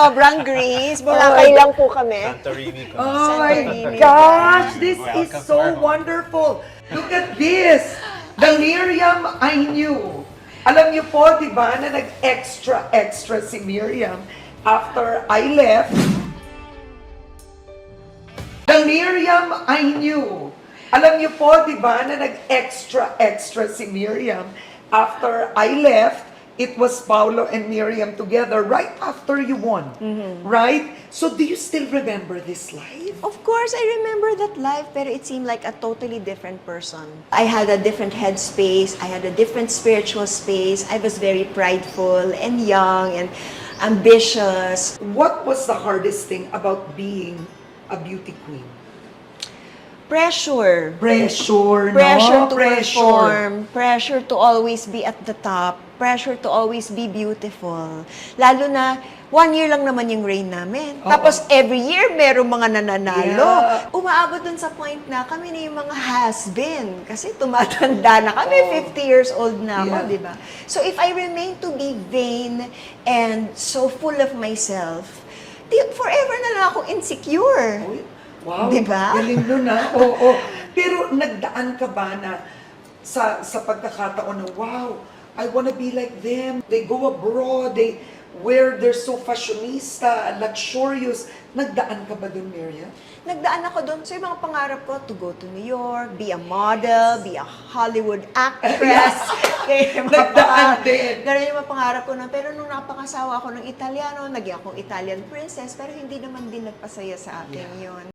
sobrang Greece. Boracay lang po kami. Santorini ka. Oh my Santorini. gosh, this is Welcome to so our home. wonderful. Look at this. The Miriam I knew. Alam niyo po, di ba, na nag-extra si Miriam after I left. The Miriam I knew. Alam niyo po, di ba, na nag-extra si Miriam after I left. It was Paulo and Miriam together right after you won. Right? So do you still remember this life? Of course, I remember that life, pero it seemed like a totally different person. I had a different headspace. I had a different spiritual space. I was very prideful and young and ambitious. What was the hardest thing about being a beauty queen? Pressure. Pressure, no? Pressure to perform, pressure to always be at the top, pressure to always be beautiful. Lalo na, 1 year lang naman yung reign namin. Oo. Tapos every year, merong mga nananalo. Yeah. Umaabot dun sa point na kami na yung mga has-been. Kasi tumatanda na kami, Oo. 50 years old na ako, Yeah. di ba? So if I remain to be vain and so full of myself, forever na lang akong insecure. Uy, wow, Diba? galing nun ah. Oo. Pero nagdaan ka ba na sa pagkakataon na, wow, I wanna be like them. They go abroad, they wear, they're so fashionista, luxurious. Nagdaan ka ba dun, Miriam? Nagdaan ako doon. So yung mga pangarap ko, to go to New York, be a model, be a Hollywood actress. Kaya yung mga Nagdaan pangarap- din. Ganun yung mga pangarap ko noon. Pero nung napangasawa ako ng Italiano, naging akong Italian princess, pero hindi naman din nagpasaya sa akin yun.